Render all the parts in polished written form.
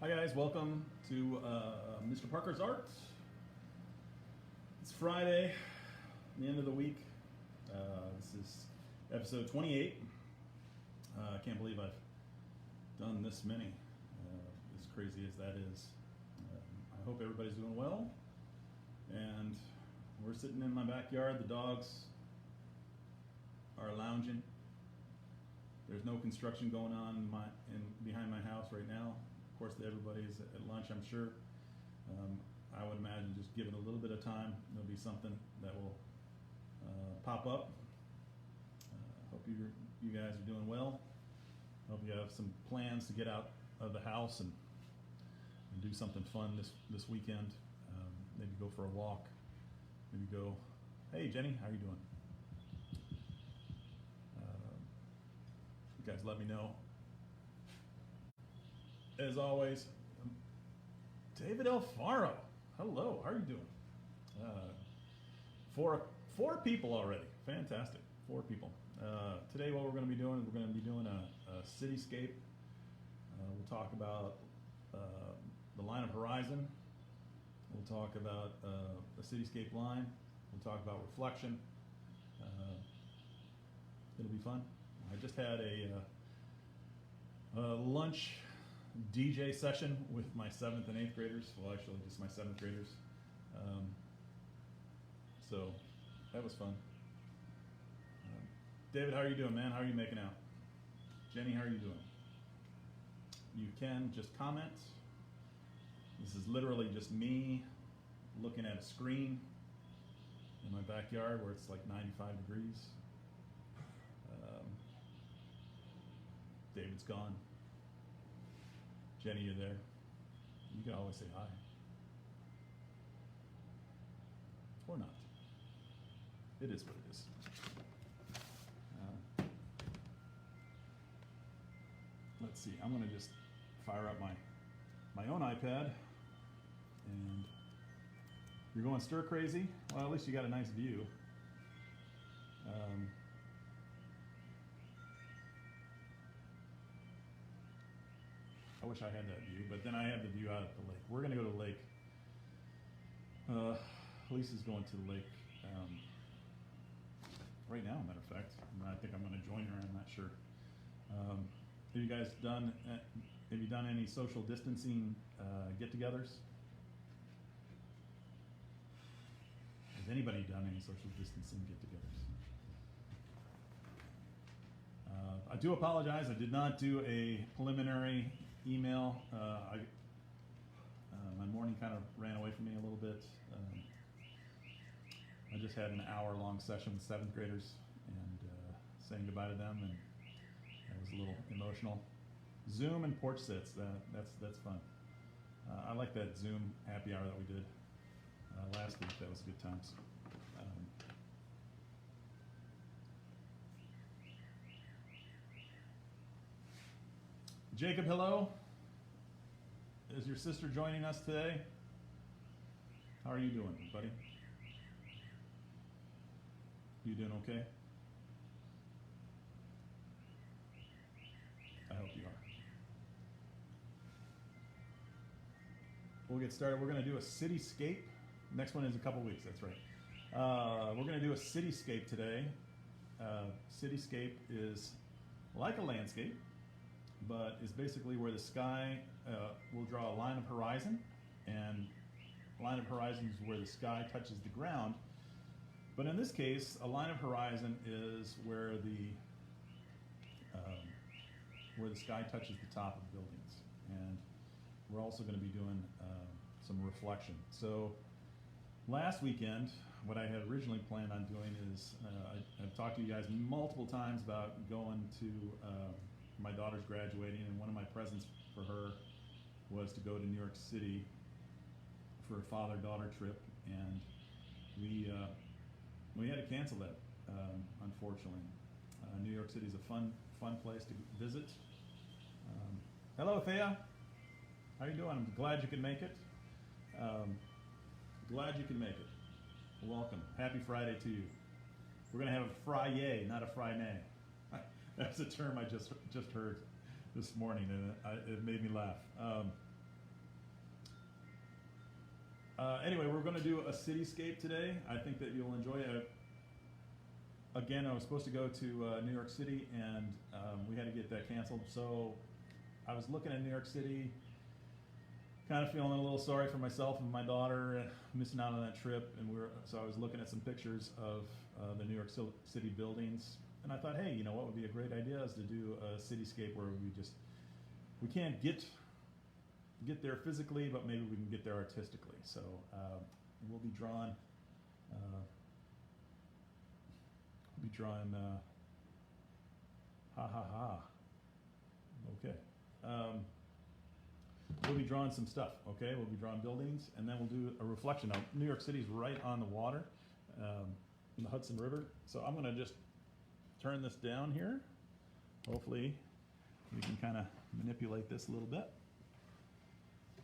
Hi guys, welcome to Mr. Parker's Art. It's Friday, the end of the week. This is episode 28. I can't believe I've done this many, as crazy as that is. I hope everybody's doing well. And we're sitting in my backyard. The dogs are lounging. There's no construction going on behind my house right now. Of course, everybody's at lunch, I'm sure. I would imagine just give it a little bit of time. There'll be something that will pop up. Hope you guys are doing well. Hope you have some plans to get out of the house and do something fun this weekend. Maybe go for a walk. Maybe go, hey Jenny, how you doing? You guys let me know. As always, David Alfaro. Hello, how are you doing? Four people already. Fantastic. 4 people. Today, what we're going to be doing a cityscape. We'll talk about the line of horizon. We'll talk about the cityscape line. We'll talk about reflection. It'll be fun. I just had a lunch DJ session with my 7th and 8th graders. Well, actually, just my 7th graders. So that was fun. David, how are you doing, man? How are you making out? Jenny, how are you doing? You can just comment. This is literally just me looking at a screen in my backyard where it's like 95 degrees. David's gone. Jenny, you're there. You can always say hi. Or not. It is what it is. Let's see. I'm going to just fire up my own iPad. And you're going stir crazy? Well, at least you got a nice view. I wish I had that view, but then I have the view out at the lake. We're going to go to the lake. Lisa's going to the lake right now, matter of fact. I think I'm going to join her. I'm not sure. Have you guys done? Have you done any social distancing get-togethers? Has anybody done any social distancing get-togethers? I do apologize. I did not do a preliminary email. My morning kind of ran away from me a little bit. I just had an hour-long session with 7th graders and saying goodbye to them, and that was a little emotional. Zoom and porch sits. That's fun. I like that Zoom happy hour that we did last week. That was good times. Jacob, hello. Is your sister joining us today? How are you doing, buddy? You doing okay? I hope you are. We'll get started. We're going to do a cityscape. Next one is a couple weeks, that's right. We're going to do a cityscape today. Cityscape is like a landscape, but is basically where the sky will draw a line of horizon, and line of horizon is where the sky touches the ground. But in this case, a line of horizon is where the sky touches the top of buildings, and we're also going to be doing some reflection. So last weekend, what I had originally planned on doing is I've talked to you guys multiple times about going to my daughter's graduating, and one of my presents for her was to go to New York City for a father-daughter trip, and we had to cancel that, unfortunately. New York City is a fun place to visit. Hello, Thea. How you doing? I'm glad you could make it. Glad you could make it. Welcome. Happy Friday to you. We're going to have a Friday, not a Friday. That's a term I just heard this morning, and it made me laugh. Anyway, we're going to do a cityscape today. I think that you'll enjoy it. Again, I was supposed to go to New York City, and we had to get that canceled. So I was looking at New York City, kind of feeling a little sorry for myself and my daughter missing out on that trip. And so I was looking at some pictures of the New York City buildings, and I thought, hey, you know what would be a great idea is to do a cityscape where we can't get there physically, but maybe we can get there artistically. So we'll be drawing. Ha ha ha. Okay. We'll be drawing some stuff. Okay, we'll be drawing buildings, and then we'll do a reflection. Now, New York City's right on the water, in the Hudson River. So I'm going to just turn this down here. Hopefully, we can kind of manipulate this a little bit.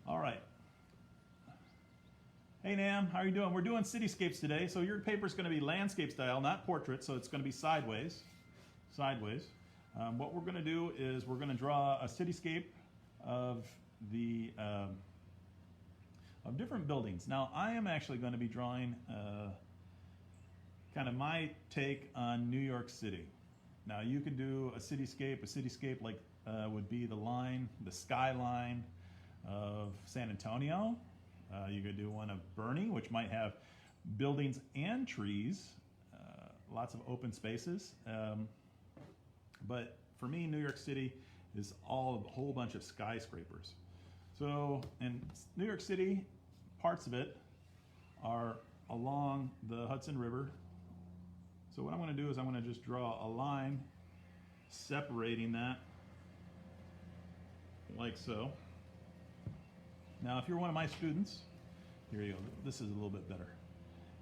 All right. Hey Nam, how are you doing? We're doing cityscapes today, so your paper's going to be landscape style, not portrait, so it's going to be sideways. What we're going to do is we're going to draw a cityscape of different buildings. Now, I am actually going to be drawing kind of my take on New York City. Now, you could do a cityscape like would be the skyline of San Antonio. You could do one of Bernie, which might have buildings and trees, lots of open spaces. But for me, New York City is a whole bunch of skyscrapers. So in New York City, parts of it are along the Hudson River. So what I'm going to do is I'm going to just draw a line separating that like so. Now, if you're one of my students, here you go, this is a little bit better.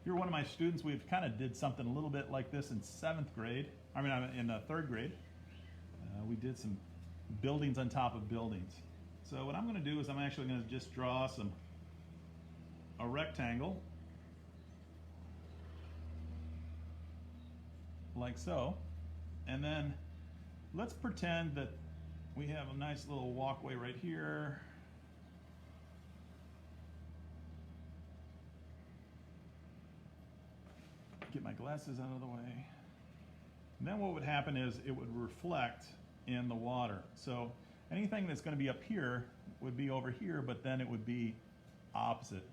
If you're one of my students, we've kind of did something a little bit like this in 7th grade. I mean, in 3rd grade. We did some buildings on top of buildings. So what I'm going to do is I'm actually going to just draw a rectangle, like so. And then let's pretend that we have a nice little walkway right here. Get my glasses out of the way. And then what would happen is it would reflect in the water. So anything that's going to be up here would be over here, but then it would be opposite.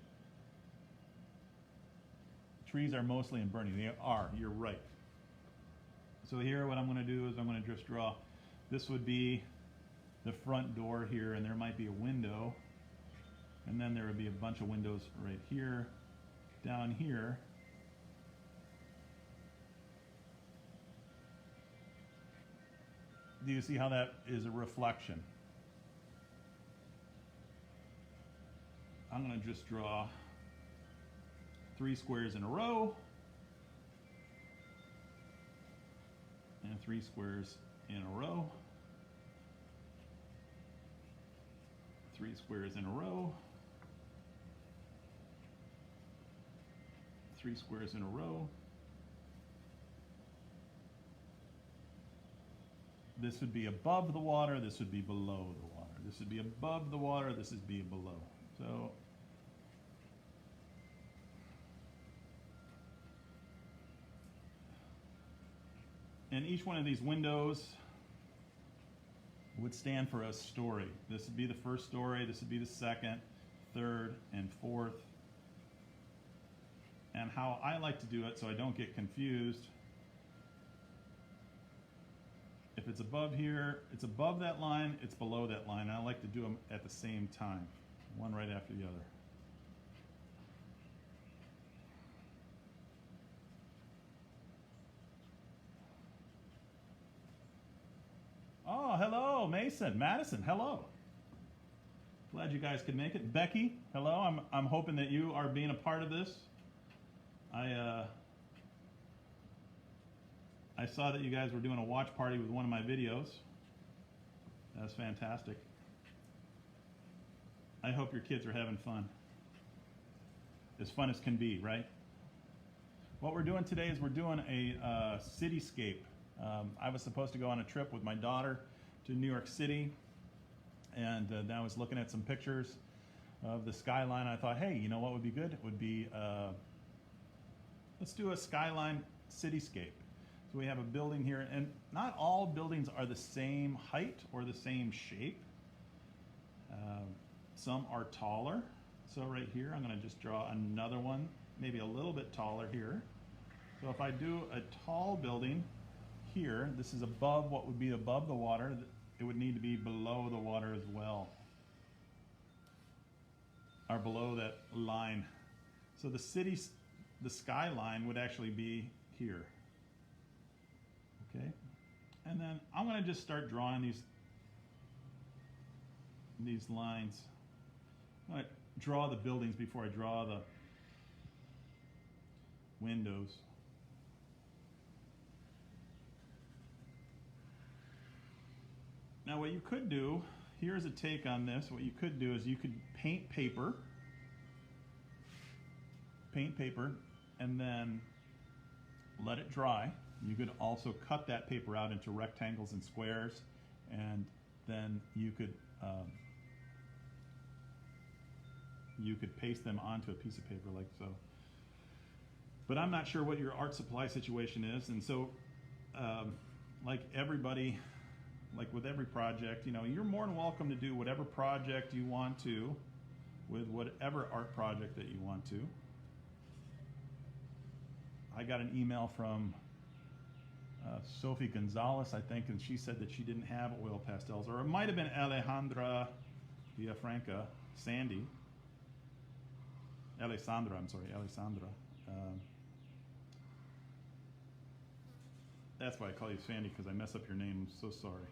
Trees are mostly in Bernie. They are, you're right. So here what I'm going to do is I'm going to just draw, this would be the front door here, and there might be a window, and then there would be a bunch of windows right here, down here. Do you see how that is a reflection? I'm going to just draw 3 squares in a row and 3 squares in a row, 3 squares in a row, 3 squares in a row. This would be above the water, this would be below the water. This would be above the water, this would be below. So and each one of these windows would stand for a story. This would be the first story, this would be the second, third, and fourth. And how I like to do it so I don't get confused, if it's above here, it's above that line, it's below that line, and I like to do them at the same time, one right after the other. Oh, hello, Madison, hello. Glad you guys could make it. Becky, hello, I'm hoping that you are being a part of this. I saw that you guys were doing a watch party with one of my videos. That's fantastic. I hope your kids are having fun. As fun as can be, right? What we're doing today is we're doing a cityscape. I was supposed to go on a trip with my daughter to New York City, and I was looking at some pictures of the Skyline. I thought, hey, you know what would be good? It would be, let's do a Skyline cityscape. So we have a building here, and not all buildings are the same height or the same shape. Some are taller. So right here, I'm going to just draw another one, maybe a little bit taller here. So if I do a tall building here, this is above what would be above the water. It would need to be below the water as well, or below that line. So the skyline would actually be here. Okay, and then I'm going to just start drawing these lines. I'm going to draw the buildings before I draw the windows. Now what you could do, here's a take on this, what you could do is you could paint paper, and then let it dry. You could also cut that paper out into rectangles and squares, and then you could paste them onto a piece of paper like so. But I'm not sure what your art supply situation is, and so like everybody, like with every project, you know, you're more than welcome to do whatever project you want to with whatever art project that you want to. I got an email from Sophie Gonzalez, I think, and she said that she didn't have oil pastels, or it might have been Alejandra Villafranca, Alessandra. That's why I call you Sandy, because I mess up your name. I'm so sorry.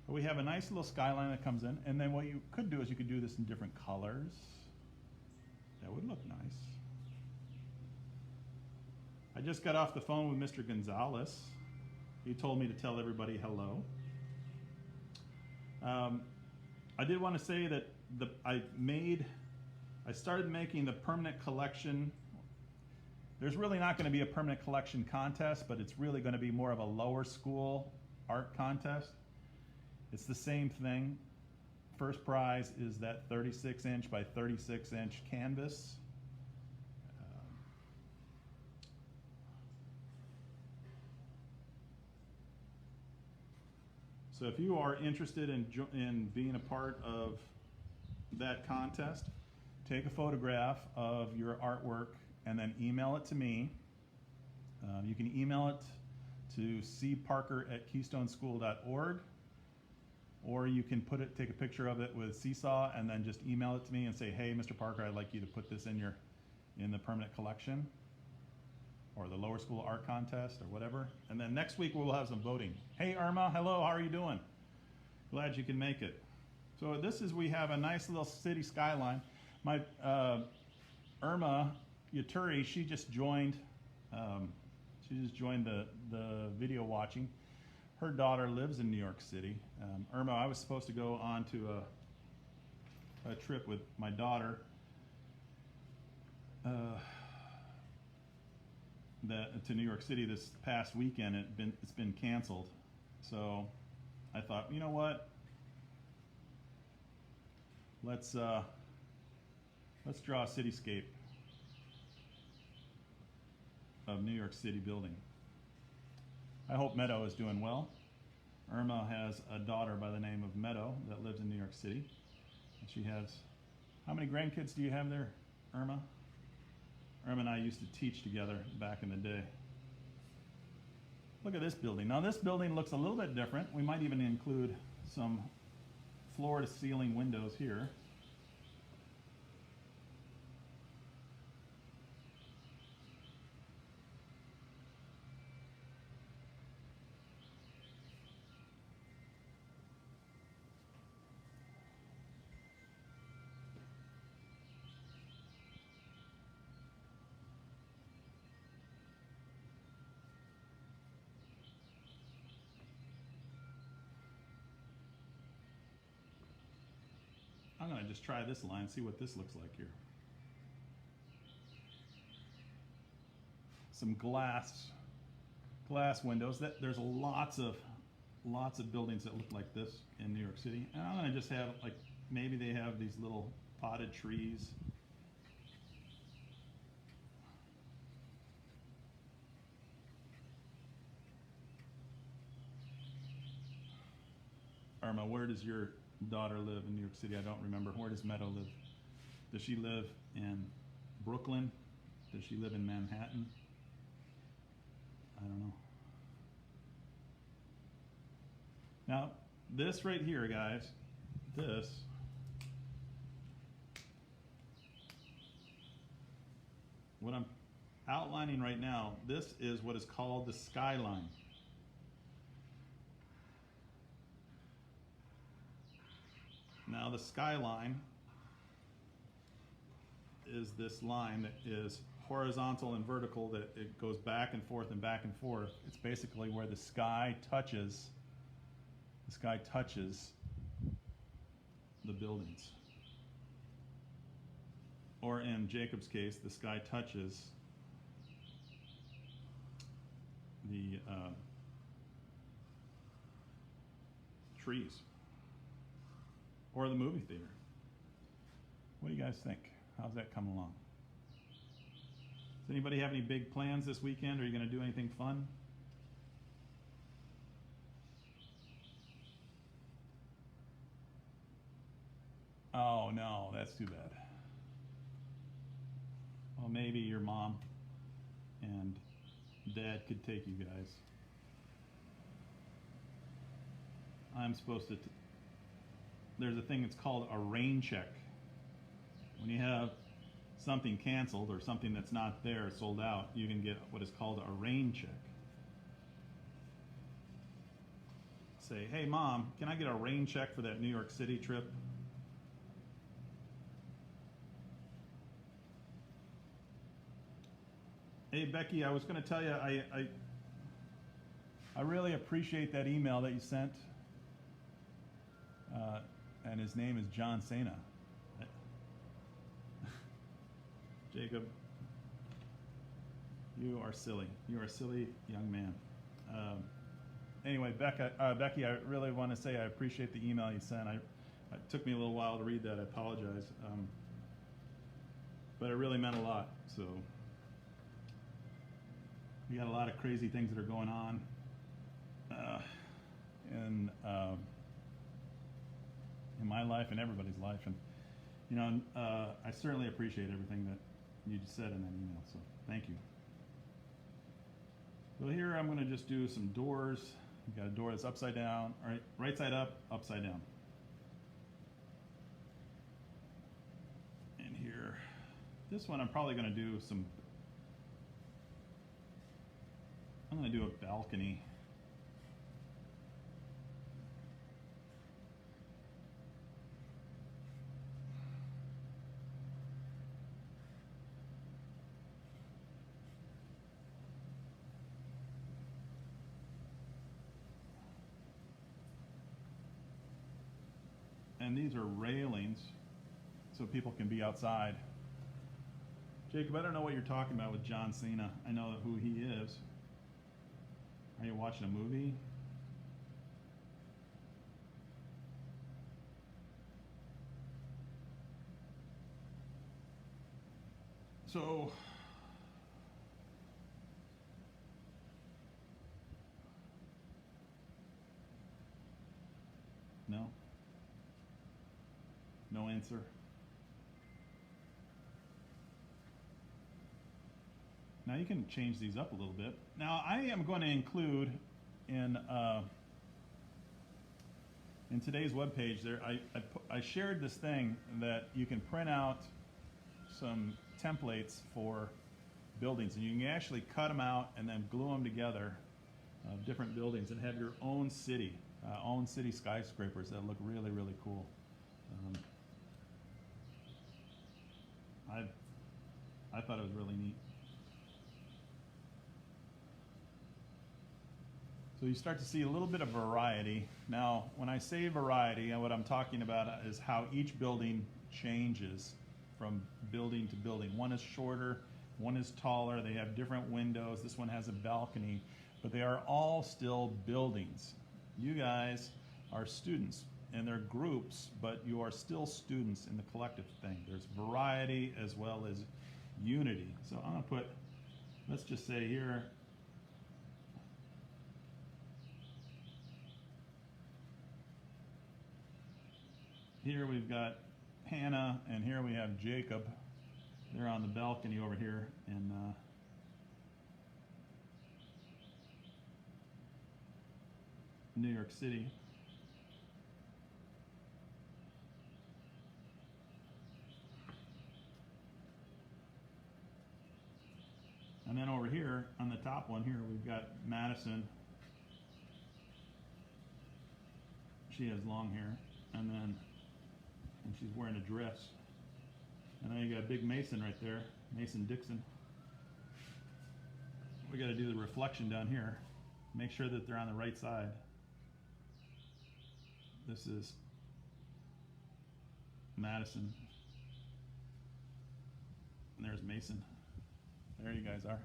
But we have a nice little skyline that comes in, and then what you could do is you could do this in different colors. That would look nice. I just got off the phone with Mr. Gonzalez. He told me to tell everybody hello. I did want to say that I started making the permanent collection. There's really not going to be a permanent collection contest, but it's really going to be more of a lower school art contest. It's the same thing. First prize is that 36-inch by 36-inch canvas. So if you are interested in being a part of that contest, take a photograph of your artwork and then email it to me. You can email it to cparker@keystoneschool.org, or you can take a picture of it with Seesaw and then just email it to me and say, hey, Mr. Parker, I'd like you to put this in the permanent collection, or the lower school art contest, or whatever. And then next week we'll have some voting. Hey Irma, hello, how are you doing? Glad you can make it. So we have a nice little city skyline. My Irma Yaturi, she just joined the video watching. Her daughter lives in New York City. Irma, I was supposed to go on to a trip with my daughter to New York City this past weekend. It's been canceled. So I thought, you know what? Let's draw a cityscape of New York City building. I hope Meadow is doing well. Irma has a daughter by the name of Meadow that lives in New York City. And she has, how many grandkids do you have there, Irma? Irma and I used to teach together back in the day. Look at this building. Now this building looks a little bit different. We might even include some floor to ceiling windows here. I'm going to just try this line, see what this looks like here. Some glass windows. There's lots of lots of buildings that look like this in New York City. And I'm gonna just have, like, maybe they have these little potted trees. Irma, where does your daughter live in New York City? I don't remember. Where does Meadow live? Does she live in Brooklyn? Does she live in Manhattan? I don't know. Now, this right here, guys, this what I'm outlining right now, this is what is called the Skyline. Now, the Skyline is this line that is horizontal and vertical, that it goes back and forth and back and forth. It's basically where the sky touches the buildings. Or in Jacob's case, the sky touches the trees. Or the movie theater. What do you guys think? How's that coming along? Does anybody have any big plans this weekend? Are you going to do anything fun? Oh no, that's too bad. Well, maybe your mom and dad could take you guys. I'm supposed to there's a thing that's called a rain check. When you have something canceled or something that's not there, sold out, you can get what is called a rain check. Say, hey mom, can I get a rain check for that New York City trip? Hey Becky, I was going to tell you, I really appreciate that email that you sent. And his name is John Cena. Jacob, you are silly. You are a silly young man. Anyway, Becky, I really want to say I appreciate the email you sent. It took me a little while to read that. I apologize. But it really meant a lot. So we got a lot of crazy things that are going on. In my life and everybody's life, and you know, I certainly appreciate everything that you just said in that email, so thank you. So here I'm going to just do some doors. You've got a door that's upside down, all right, right side up, upside down. And here, this one I'm probably going to do I'm going to do a balcony. And these are railings so people can be outside. Jacob, I don't know what you're talking about with John Cena. I know who he is. Are you watching a movie? So, no? No answer? Now you can change these up a little bit. Now I am going to include in today's webpage there, I shared this thing that you can print out some templates for buildings, and you can actually cut them out and then glue them together, different buildings, and have your own city skyscrapers that look really, really cool. I thought it was really neat. So you start to see a little bit of variety. Now, when I say variety, what I'm talking about is how each building changes from building to building. One is shorter, one is taller, they have different windows, this one has a balcony, but they are all still buildings. You guys are students, and they're groups, but you are still students in the collective thing. There's variety as well as unity. So I'm going to put, let's just say here, we've got Hannah, and here we have Jacob. They're on the balcony over here in New York City. And then over here, on the top one here, we've got Madison. She has long hair, and she's wearing a dress. And then you got Big Mason right there, Mason Dixon. We got to do the reflection down here. Make sure that they're on the right side. This is Madison. And there's Mason. There you guys are.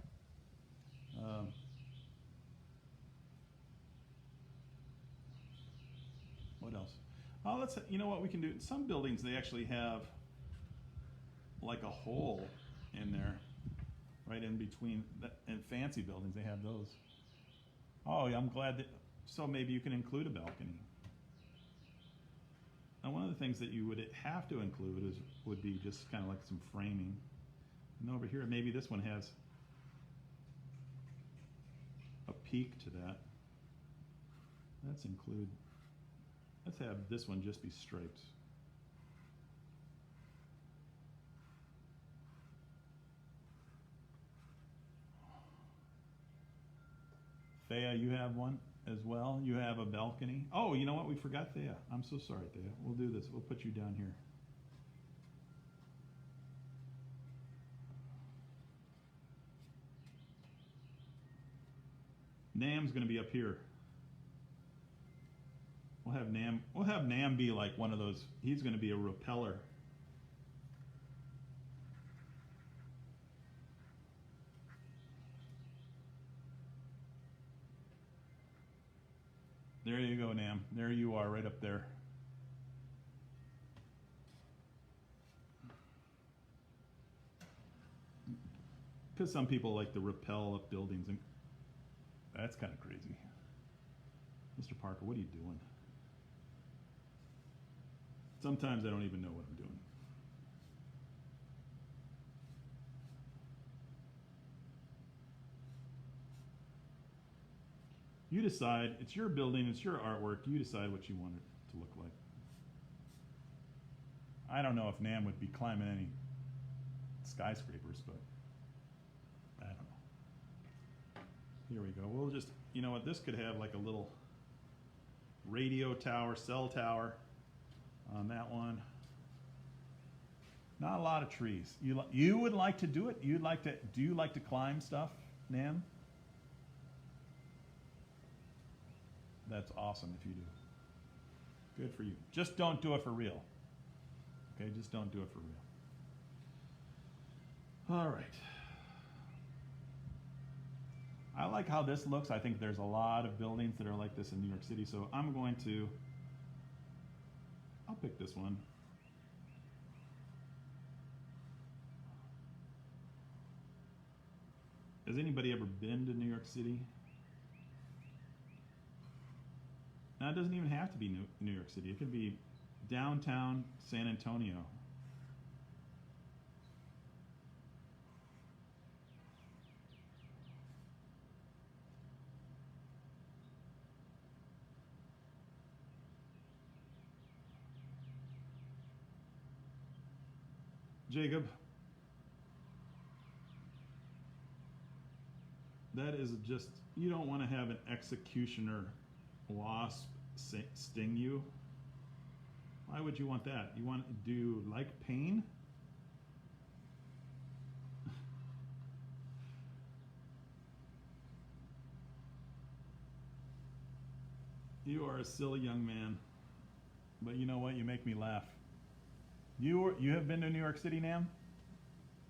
What else? Oh, you know what we can do? Some buildings, they actually have like a hole in there, right in between. In fancy buildings, they have those. Oh, yeah, I'm glad that, so maybe you can include a balcony. Now, one of the things that you would have to include would be just kind of like some framing. And over here, maybe this one has a peak to that. Let's have this one just be striped. Thea, you have one as well. You have a balcony. Oh, you know what? We forgot Thea. I'm so sorry, Thea. We'll do this. We'll put you down here. Nam's going to be up here. We'll have Nam be like one of those. He's going to be a repeller. There you go, Nam. There you are, right up there. Because some people like to rappel up buildings, and that's kind of crazy. Mr. Parker, what are you doing? Sometimes I don't even know what I'm doing. You decide. It's your building. It's your artwork. You decide what you want it to look like. I don't know if Nam would be climbing any skyscrapers, but I don't know. Here we go. We'll just, you know what, this could have like a little radio tower, cell tower on that one. Not a lot of trees. You would like to do it? Do you like to climb stuff, Nam? That's awesome if you do. Good for you. Just don't do it for real. Okay, just don't do it for real. All right. I like how this looks. I think there's a lot of buildings that are like this in New York City, so I'll pick this one. Has anybody ever been to New York City? Now, it doesn't even have to be New York City. It could be downtown San Antonio. Jacob, that is just, you don't want to have an executioner wasp sting you. Why would you want that? Do you like pain? You are a silly young man, but you know what? You make me laugh. You have been to New York City, Nam?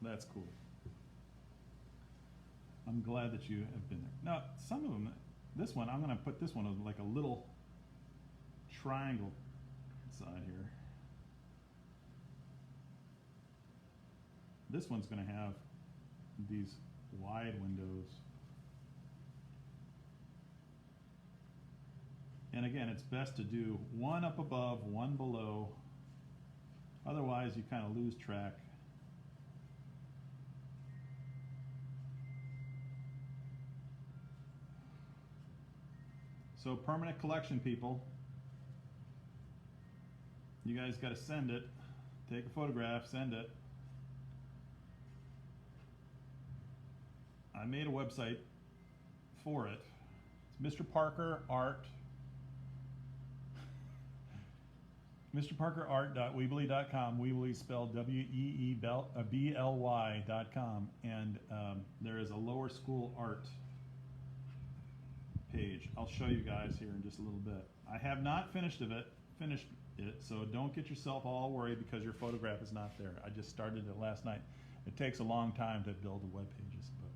That's cool. I'm glad that you have been there. Now, some of them, this one, I'm going to put this one as like a little triangle side here. This one's going to have these wide windows. And again, it's best to do one up above, one below. Otherwise, you kind of lose track. So permanent collection, people. You guys got to send it. Take a photograph, send it. I made a website for it. It's Mr. Parker Art. MrParkerArt.weebly.com. Weebly spelled WEEBLY.com. And there is a lower school art page. I'll show you guys here in just a little bit. I have not finished it, so don't get yourself all worried because your photograph is not there. I just started it last night. It takes a long time to build the web pages, but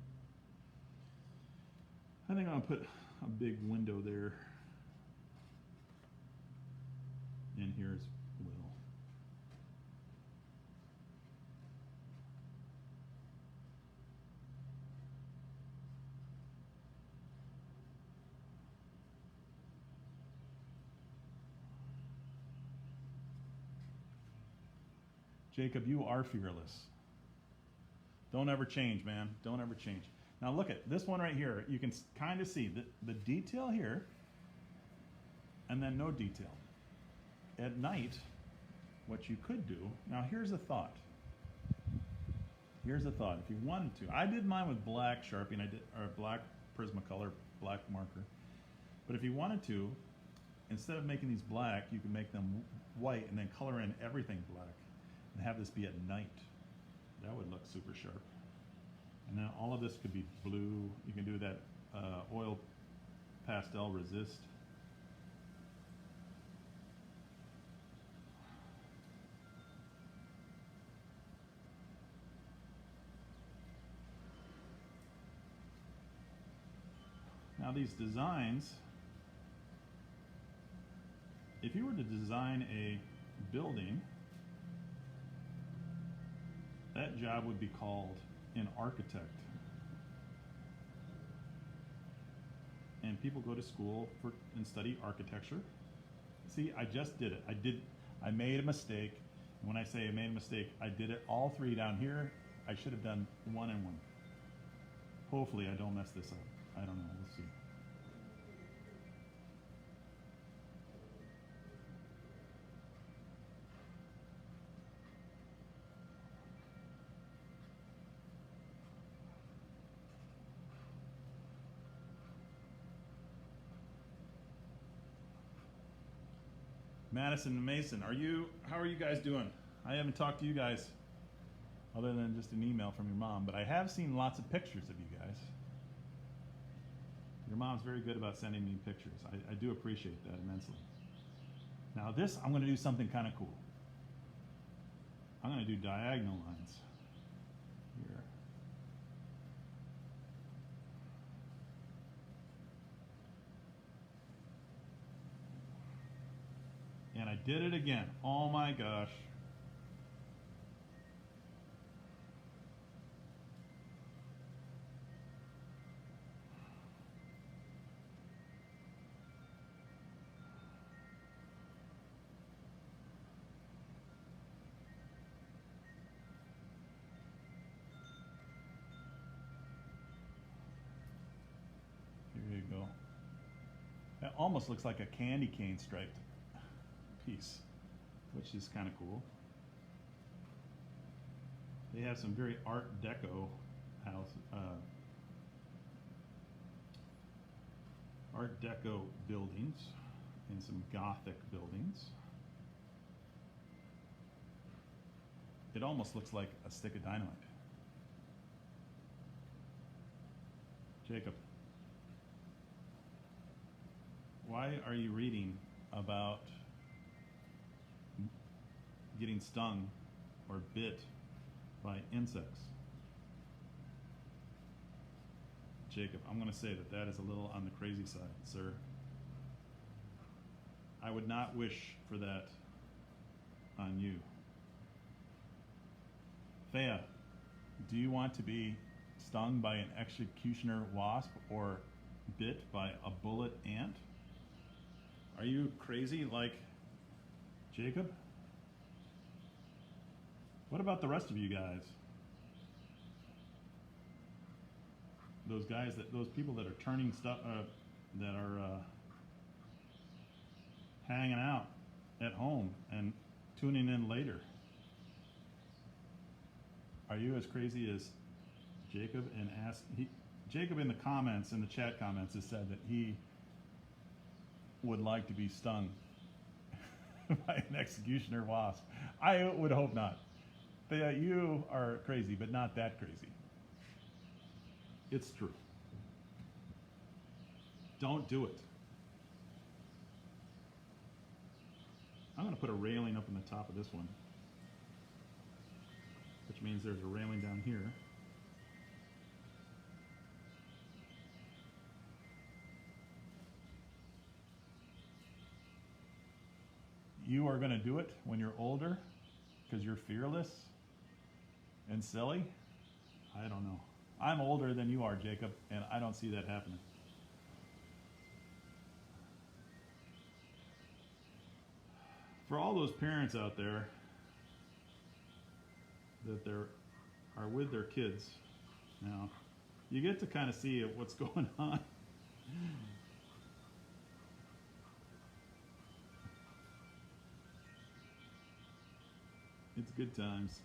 I think I'm gonna put a big window there in here as well. Jacob, you are fearless. Don't ever change, man. Don't ever change. Now look at this one right here. You can kind of see the detail here and then no detail. At night, what you could do, now here's a thought. Here's a thought. If you wanted to, I did mine with black Sharpie, and or black Prismacolor, black marker. But if you wanted to, instead of making these black, you can make them white and then color in everything black and have this be at night. That would look super sharp. And then all of this could be blue. You can do that oil pastel resist. Now these designs, if you were to design a building, that job would be called an architect. And people go to school and study architecture. See, I just did it. I made a mistake. And when I say I made a mistake, I did it all three down here. I should have done one and one. Hopefully I don't mess this up. I don't know, we'll see. Madison and Mason, how are you guys doing? I haven't talked to you guys other than just an email from your mom, but I have seen lots of pictures of you guys. Your mom's very good about sending me pictures. I do appreciate that immensely. Now this, I'm going to do something kind of cool. I'm going to do diagonal lines here. And I did it again. Oh my gosh. Here you go. That almost looks like a candy cane striped piece, which is kind of cool. They have some very Art Deco Art Deco buildings and some Gothic buildings. It almost looks like a stick of dynamite. Jacob, why are you reading about getting stung or bit by insects? Jacob, I'm going to say that is a little on the crazy side, sir. I would not wish for that on you. Thea, do you want to be stung by an executioner wasp or bit by a bullet ant? Are you crazy like Jacob? What about the rest of you guys? Those people that are turning stuff, that are hanging out at home and tuning in later. Are you as crazy as Jacob? And Jacob in the comments, in the chat comments, has said that he would like to be stung by an executioner wasp. I would hope not. You are crazy, but not that crazy. It's true. Don't do it. I'm going to put a railing up on the top of this one, which means there's a railing down here. You are going to do it when you're older because you're fearless and silly? I don't know. I'm older than you are, Jacob, and I don't see that happening. For all those parents out there that are with their kids now, you get to kind of see what's going on. It's good times.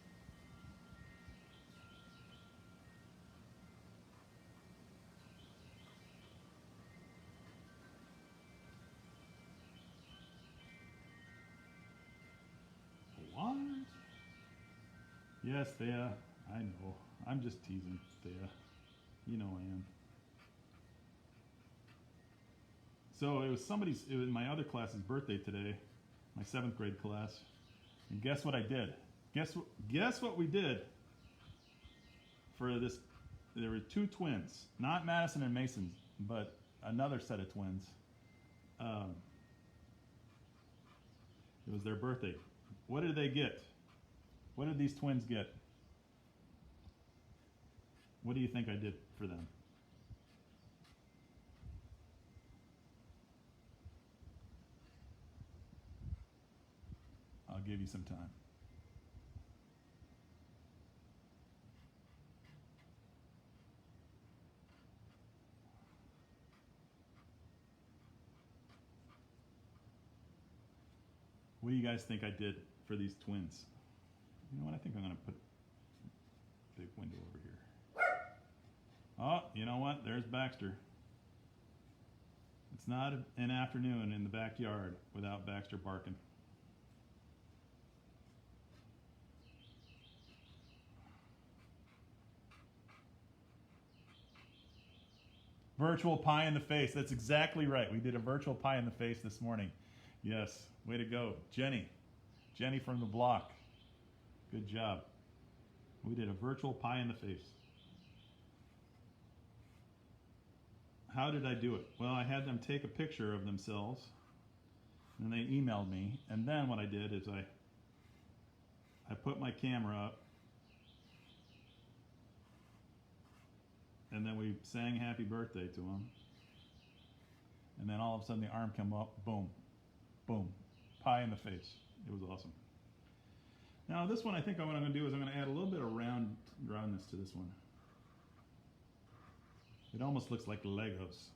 What? Yes, Thea, I know. I'm just teasing, Thea. You know I am. So it was my other class's birthday today, my 7th grade class. And guess what I did? Guess what we did for this? There were 2 twins, not Madison and Mason, but another set of twins. It was their birthday. What did they get? What did these twins get? What do you think I did for them? I'll give you some time. What do you guys think I did for these twins? You know what? I think I'm going to put a big window over here. Oh, you know what? There's Baxter. It's not an afternoon in the backyard without Baxter barking. Virtual pie in the face. That's exactly right. We did a virtual pie in the face this morning. Yes, way to go. Jenny from the block. Good job. We did a virtual pie in the face. How did I do it? Well, I had them take a picture of themselves, and they emailed me. And then what I did is I put my camera up, and then we sang happy birthday to them. And then all of a sudden the arm came up, boom, boom, pie in the face. It was awesome. Now this one, I think what I'm going to do is I'm going to add a little bit of roundness to this one. It almost looks like Legos.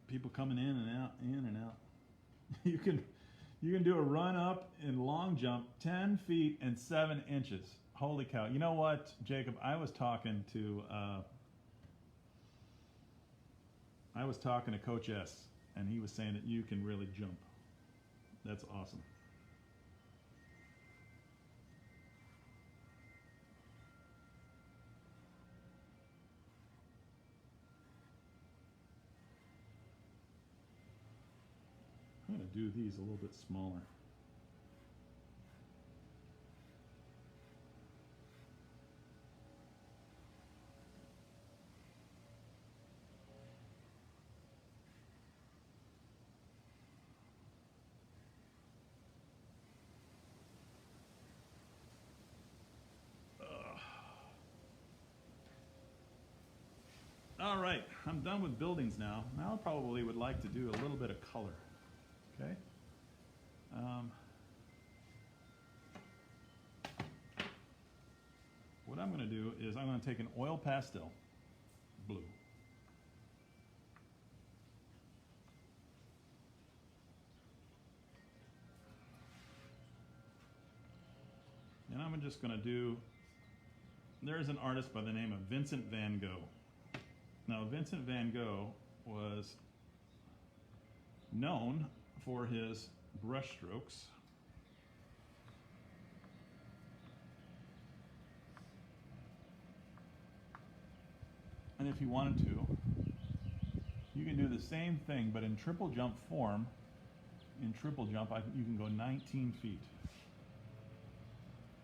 People coming in and out, in and out. You can do a run up and long jump 10 feet and 7 inches. Holy cow. You know what, Jacob? I was talking to Coach S, and he was saying that you can really jump. That's awesome. I'm going to do these a little bit smaller. All right, I'm done with buildings now. Now I probably would like to do a little bit of color. Okay. What I'm going to do is I'm going to take an oil pastel blue. And I'm just going to do, there's an artist by the name of Vincent van Gogh. Now, Vincent van Gogh was known for his brush strokes. And if you wanted to, you can do the same thing, but in triple jump form. In triple jump, you can go 19 feet.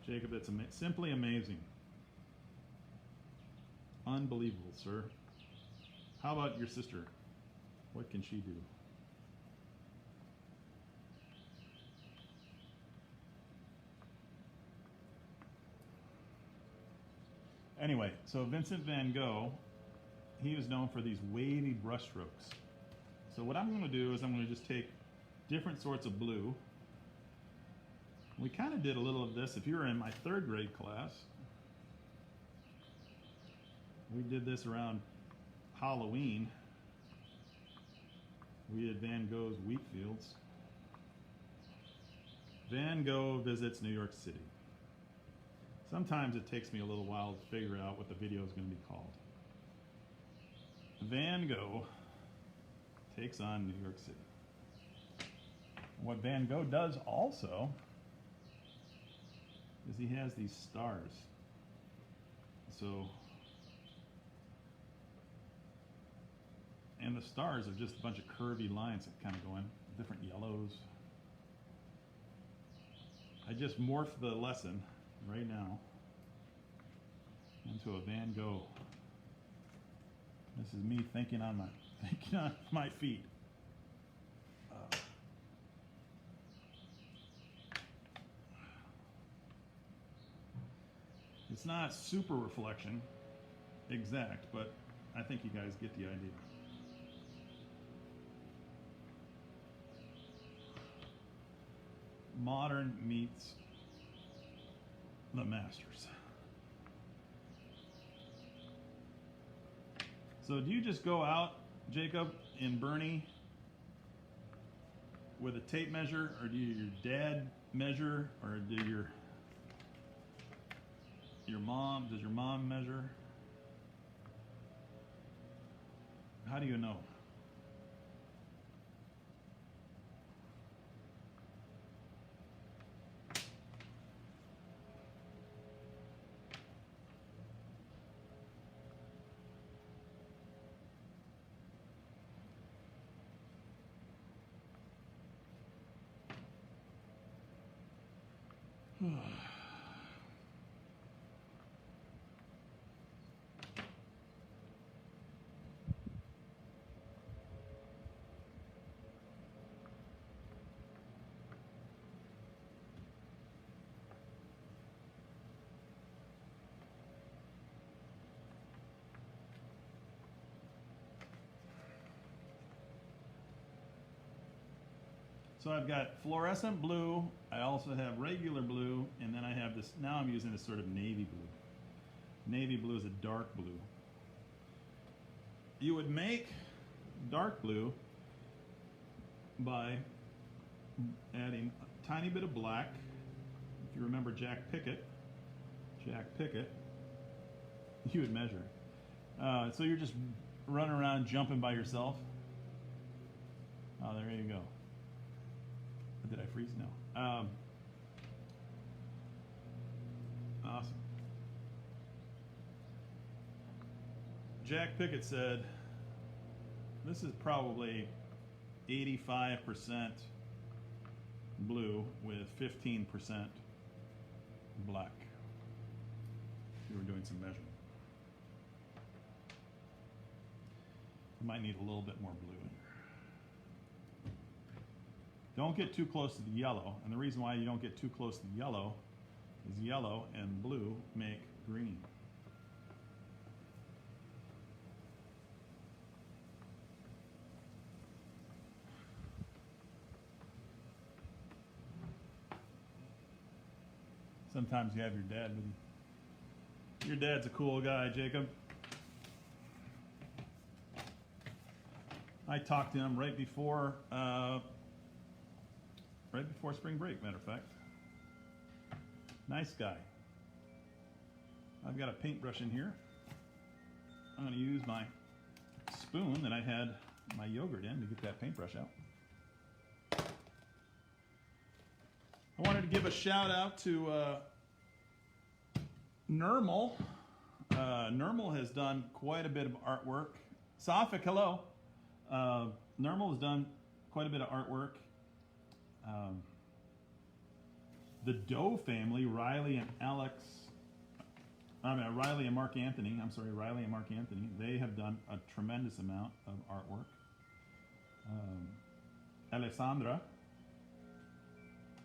Jacob, that's simply amazing. Unbelievable, sir. How about your sister? What can she do? Anyway, so Vincent van Gogh, he was known for these wavy brush strokes. So what I'm going to do is I'm going to just take different sorts of blue. We kind of did a little of this. If you were in my 3rd grade class, we did this around Halloween. We did Van Gogh's wheat fields. Van Gogh visits New York City. Sometimes it takes me a little while to figure out what the video is going to be called. Van Gogh takes on New York City. What Van Gogh does also is he has these stars. So, and the stars are just a bunch of curvy lines that kind of go in, different yellows. I just morphed the lesson right now into a Van Gogh. This is me thinking on my feet. It's not super reflection exact, but I think you guys get the idea. Modern meets the masters. So do you just go out, Jacob and Bernie, with a tape measure, or do your dad measure, or do your mom, does your mom measure? How do you know? So I've got fluorescent blue, I also have regular blue, and then I have this, now I'm using this sort of navy blue. Navy blue is a dark blue. You would make dark blue by adding a tiny bit of black. If you remember Jack Pickett, you would measure. So you're just running around jumping by yourself. Oh, there you go. Did I freeze? No. Awesome. Jack Pickett said, this is probably 85% blue with 15% black. If you were doing some measurement. You might need a little bit more blue in there. Don't get too close to the yellow, and the reason why you don't get too close to the yellow is yellow and blue make green. Sometimes you have your dad with you. Your dad's a cool guy, Jacob. I talked to him right before spring break, matter of fact. Nice guy. I've got a paintbrush in here. I'm going to use my spoon that I had my yogurt in to get that paintbrush out. I wanted to give a shout out to Nermal. Nermal has done quite a bit of artwork. Safik, hello. Nermal has done quite a bit of artwork. The Doe family, Riley and Mark Anthony, they have done a tremendous amount of artwork. Alessandra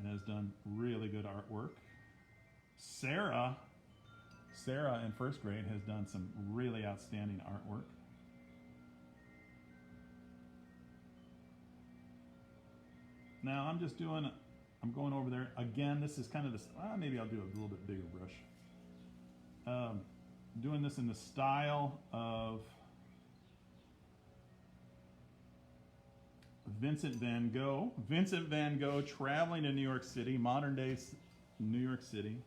has done really good artwork. Sarah in first grade has done some really outstanding artwork. Now I'm going over there again. This is kind of this. Maybe I'll do a little bit bigger brush. Doing this in the style of Vincent van Gogh. Vincent van Gogh traveling to New York City, modern day New York City.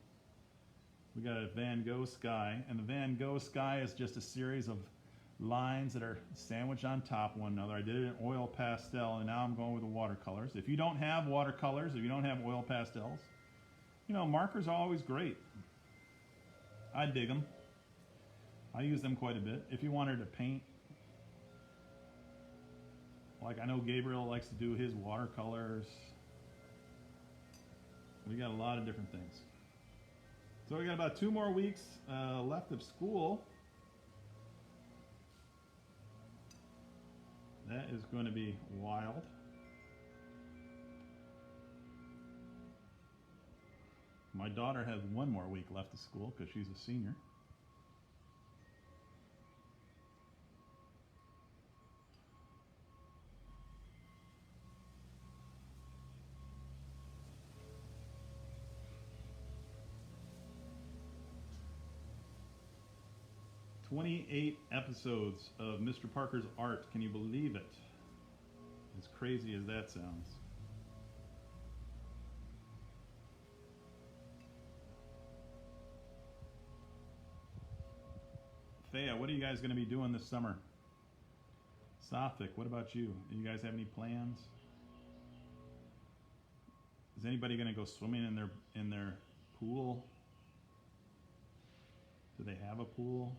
We got a Van Gogh sky, and the Van Gogh sky is just a series of lines that are sandwiched on top of one another. I did it in oil pastel, and now I'm going with the watercolors. If you don't have watercolors, if you don't have oil pastels, markers are always great. I dig them. I use them quite a bit. If you wanted to paint, like I know Gabriel likes to do his watercolors. We got a lot of different things. So we got about 2 more weeks left of school. That is going to be wild. My daughter has 1 more week left of school because she's a senior. "28 episodes of Mr. Parker's Art. Can you believe it? As crazy as that sounds. Thea, what are you guys going to be doing this summer? Safik, what about you? Do you guys have any plans? Is anybody going to go swimming in their pool? Do they have a pool?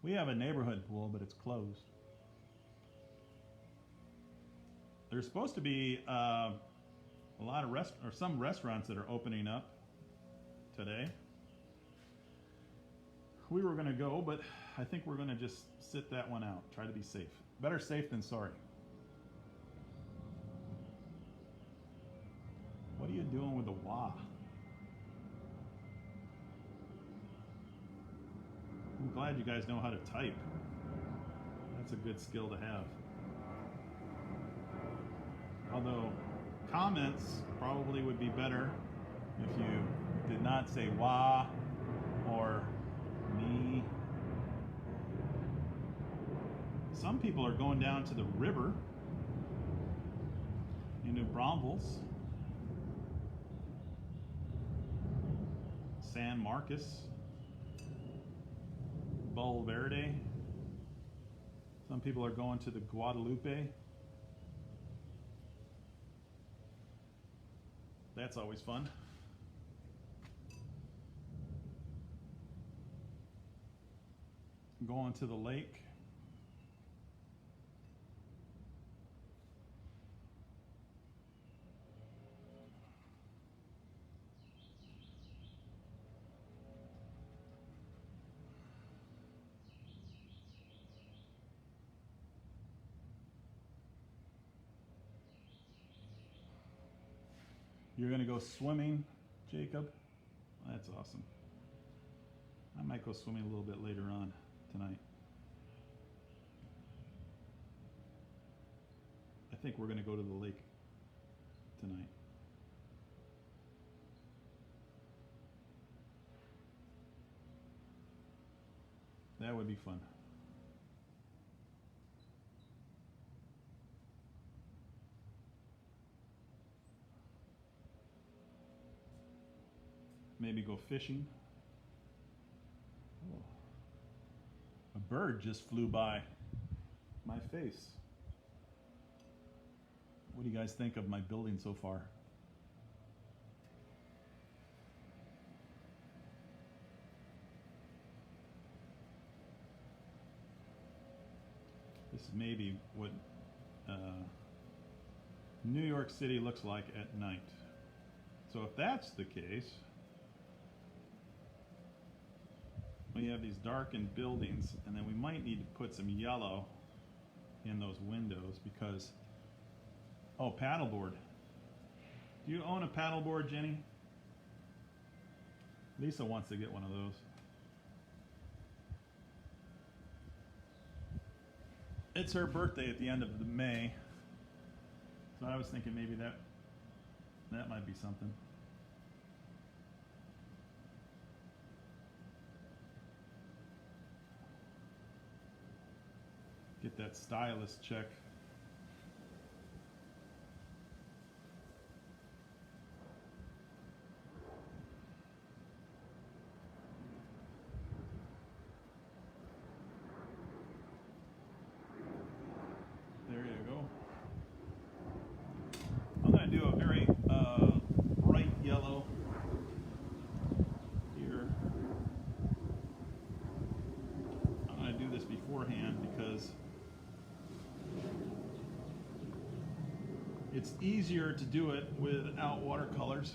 We have a neighborhood pool, but it's closed. There's supposed to be a lot of some restaurants that are opening up today. We were going to go, but I think we're going to just sit that one out. Try to be safe. Better safe than sorry. What are you doing with the wah? I'm glad you guys know how to type. That's a good skill to have. Although comments probably would be better if you did not say wah or me. Some people are going down to the river in New Braunfels, San Marcos, Valverde. Some people are going to the Guadalupe. That's always fun. Going to the lake. You're gonna go swimming, Jacob? That's awesome. I might go swimming a little bit later on tonight. I think we're gonna go to the lake tonight. That would be fun. Maybe go fishing. Oh. A bird just flew by my face. What do you guys think of my building so far? This is maybe what New York City looks like at night. So if that's the case, we have these darkened buildings, and then we might need to put some yellow in those windows because, oh, paddleboard. Do you own a paddleboard, Jenny? Lisa wants to get one of those. It's her birthday at the end of May, so I was thinking maybe that might be something. Get that stylist check. There you go. I'm going to do a very bright yellow here. I'm going to do this beforehand because it's easier to do it without watercolors.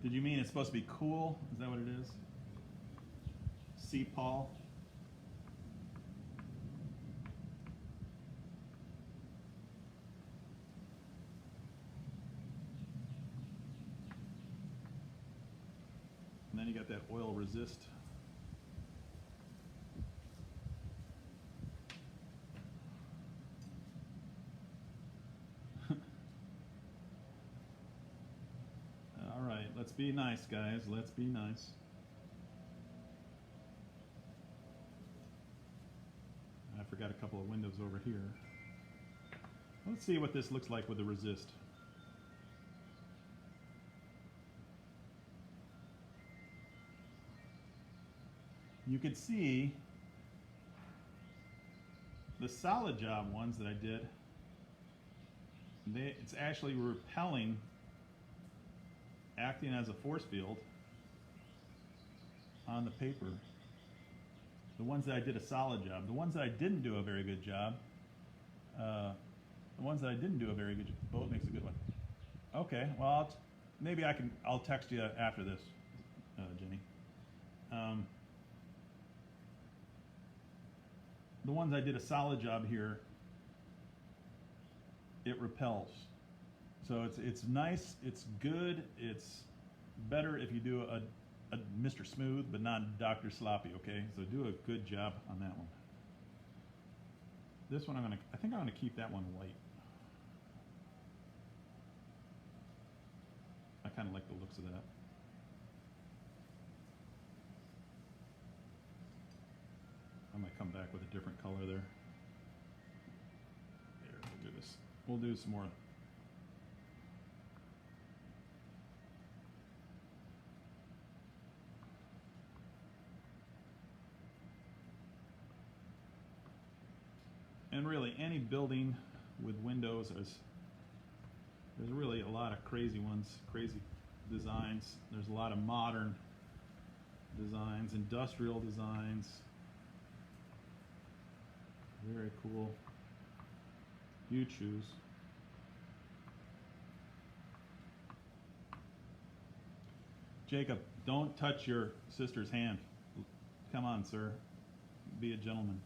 Did you mean it's supposed to be cool? Is that what it is? See, Paul? And then you got that oil resist. All right, let's be nice, guys. Let's be nice. I forgot a couple of windows over here. Let's see what this looks like with the resist. You could see the solid job ones that I did, it's actually repelling, acting as a force field on the paper. The ones that I did a solid job. The ones that I didn't do a very good job, Boat makes a good one. Okay, well, maybe I'll text you after this, Jenny. The ones I did a solid job here, it repels. So it's nice, it's good, it's better if you do a Mr. Smooth, but not Dr. Sloppy, okay? So do a good job on that one. This one I think I'm gonna keep that one white. I kind of like the looks of that. I might come back with a different color there. Here, we'll do this. We'll do some more. And really, any building with windows, there's really a lot of crazy ones, crazy designs. There's a lot of modern designs, industrial designs. Very cool. You choose. Jacob, don't touch your sister's hand. Come on, sir. Be a gentleman.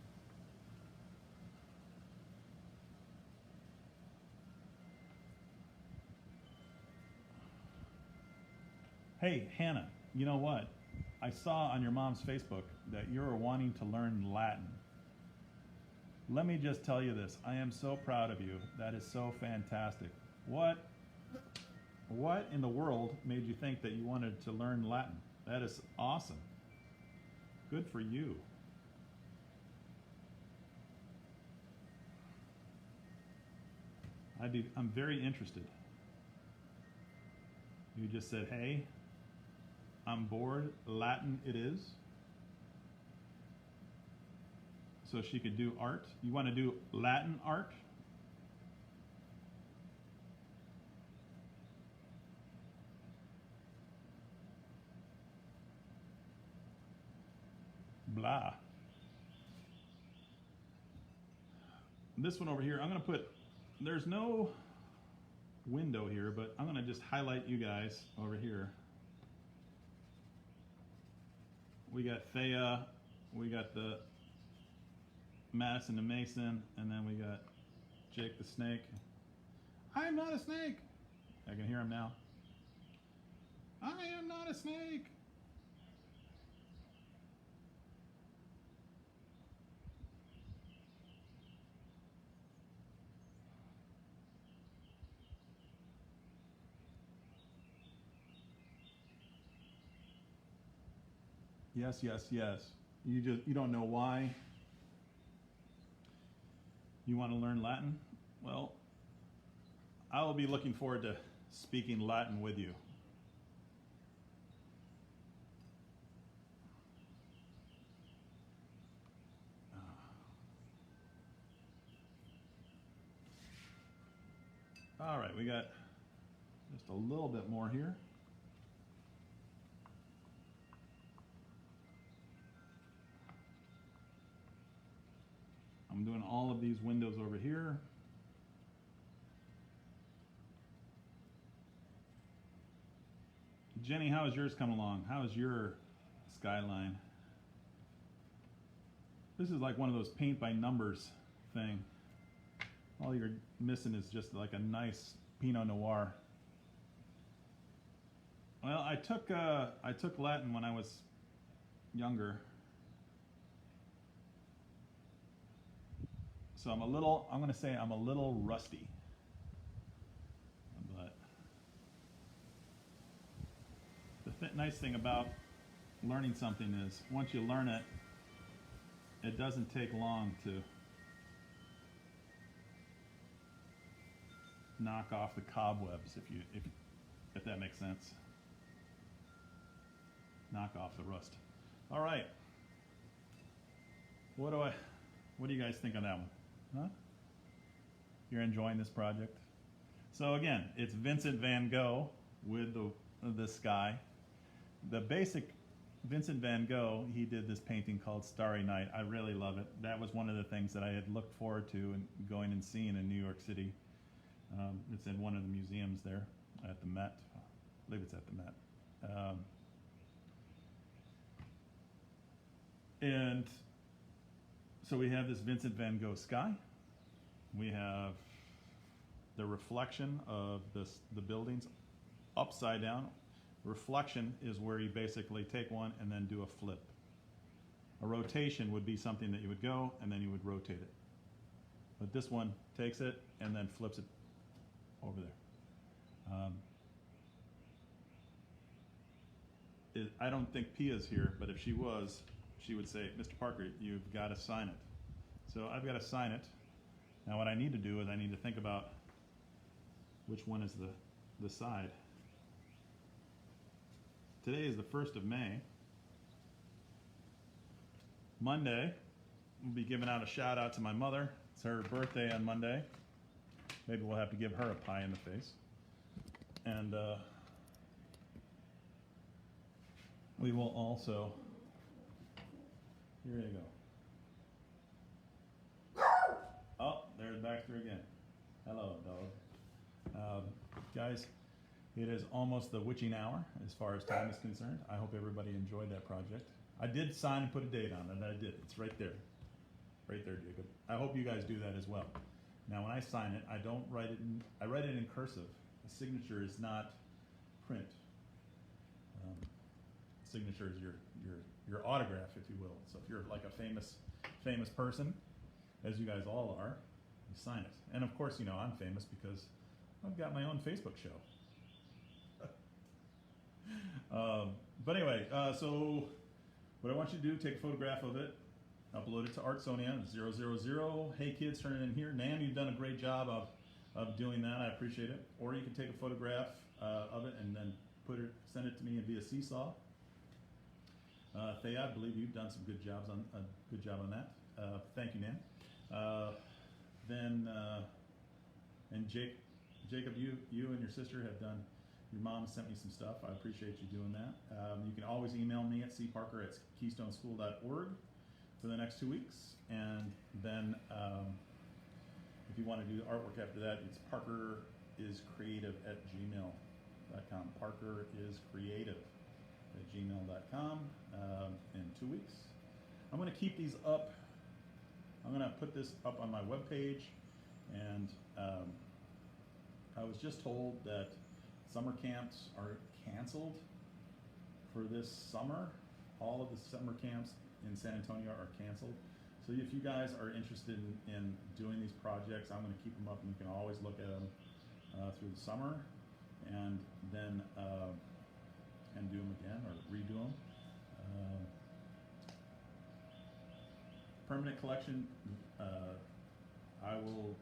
Hey, Hannah, you know what? I saw on your mom's Facebook that you're wanting to learn Latin. Let me just tell you this. I am so proud of you. That is so fantastic. What in the world made you think that you wanted to learn Latin? That is awesome. Good for you. I'm very interested. You just said, hey, I'm bored. Latin it is. So she could do art. You want to do Latin art? Blah. This one over here, I'm going to put, there's no window here, but I'm going to just highlight you guys over here. We got Thea, we got the Madison the Mason, and then we got Jake the Snake. I am not a snake. I can hear him now. I am not a snake. Yes, yes, yes. You don't know why you want to learn Latin? Well, I will be looking forward to speaking Latin with you. All right, we got just a little bit more here. I'm doing all of these windows over here. Jenny, how is yours coming along? How is your Skyline? This is like one of those paint by numbers thing. All you're missing is just like a nice Pinot Noir. Well, I took Latin when I was younger. So I'm going to say I'm a little rusty. But the nice thing about learning something is once you learn it, it doesn't take long to knock off the cobwebs, if that makes sense. Knock off the rust. All right. What do you guys think of that one? Huh? You're enjoying this project? So again, it's Vincent van Gogh with the sky. The basic Vincent van Gogh, he did this painting called Starry Night. I really love it. That was one of the things that I had looked forward to and going and seeing in New York City. It's in one of the museums there at the Met. I believe it's at the Met. And so we have this Vincent van Gogh sky. We have the reflection of the buildings upside down. Reflection is where you basically take one and then do a flip. A rotation would be something that you would go and then you would rotate it. But this one takes it and then flips it over there. I don't think Pia's here, but if she was, she would say, Mr. Parker, you've got to sign it. So I've got to sign it. Now what I need to do is I need to think about which one is the side. Today is the 1st of May. Monday, we'll be giving out a shout out to my mother. It's her birthday on Monday. Maybe we'll have to give her a pie in the face. And we will also, here you go. Oh, there's Baxter again. Hello, dog. Guys, it is almost the witching hour as far as time is concerned. I hope everybody enjoyed that project. I did sign and put a date on it. I did. It's right there. Right there, Jacob. I hope you guys do that as well. Now, when I sign it, I don't write it in, I write it in cursive. The signature is not print. Signature is your autograph, if you will. So if you're like a famous person, as you guys all are, you sign it. And of course, you know, I'm famous because I've got my own Facebook show. But anyway, so what I want you to do, take a photograph of it, upload it to Artsonia 000. Hey kids, turn it in here. Nam, you've done a great job of doing that. I appreciate it. Or you can take a photograph of it and then send it to me via Seesaw. Thea, I believe you've done some good job on that. Thank you, Nan. And Jacob, you and your sister have done. Your mom sent me some stuff. I appreciate you doing that. You can always email me at cparker@keystoneschool.org for the next 2 weeks. And then if you want to do artwork after that, it's parkeriscreative@gmail.com. parkeriscreative@gmail.com in 2 weeks. I'm going to keep these up. I'm going to put this up on my webpage. And I was just told that summer camps are canceled for this summer. All of the summer camps in San Antonio are canceled. So if you guys are interested in doing these projects, I'm going to keep them up, and you can always look at them through the summer, and then and do them again or redo them. Permanent collection. I will.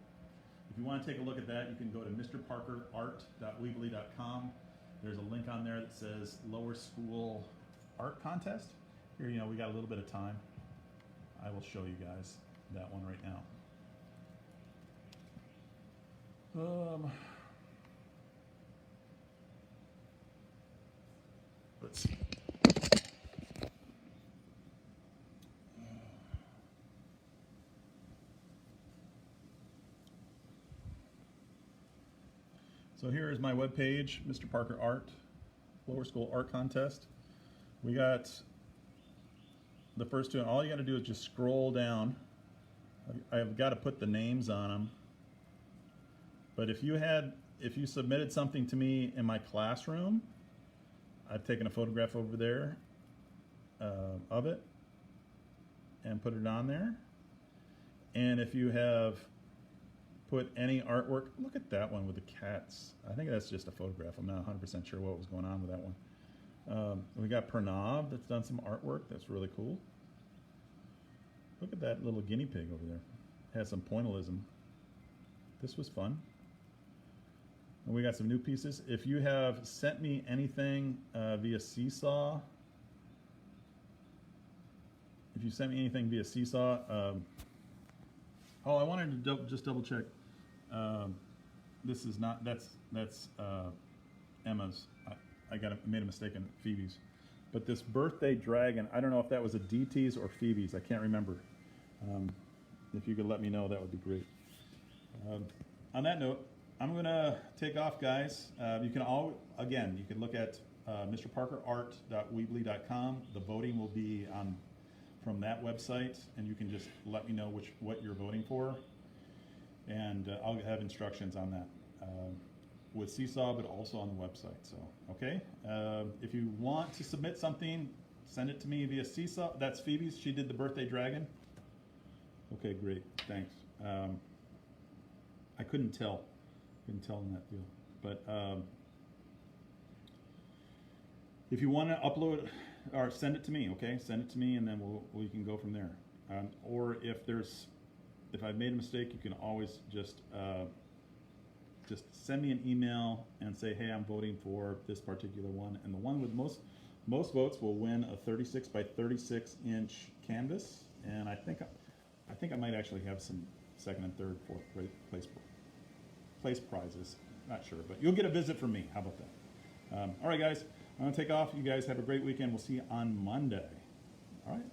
If you want to take a look at that, you can go to mrparkerart.weebly.com. There's a link on there that says Lower School Art Contest. Here, you know, we got a little bit of time. I will show you guys that one right now. Let's see. So here is my webpage, Mr. Parker Art, Lower School Art Contest. We got the first two, and all you got to do is just scroll down. I've got to put the names on them. But if you submitted something to me in my classroom, I've taken a photograph over there of it and put it on there. And if you have put any artwork, look at that one with the cats. I think that's just a photograph. I'm not 100% sure what was going on with that one. We got Pranav that's done some artwork. That's really cool. Look at that little guinea pig over there. Has some pointillism. This was fun. And we got some new pieces. If you have sent me anything via Seesaw, oh, I wanted to just double check. This is not, that's Emma's. I made a mistake in Phoebe's. But this birthday dragon, I don't know if that was a DT's or Phoebe's. I can't remember. If you could let me know, that would be great. On that note, I'm going to take off, guys. You can look at mrparkerart.weebly.com. The voting will be from that website, and you can just let me know what you're voting for. And I'll have instructions on that with Seesaw, but also on the website. So, okay. If you want to submit something, send it to me via Seesaw. That's Phoebe's. She did the birthday dragon. Okay, great. Thanks. I couldn't tell in that deal. But if you want to upload or send it to me, okay? Send it to me, and then we can go from there. Or if I've made a mistake, you can always just send me an email and say, hey, I'm voting for this particular one. And the one with most votes will win a 36 by 36 inch canvas. And I think I might actually have some second and third, fourth place prizes. Not sure, but you'll get a visit from me. How about that? All right, guys, I'm going to take off. You guys have a great weekend. We'll see you on Monday. All right.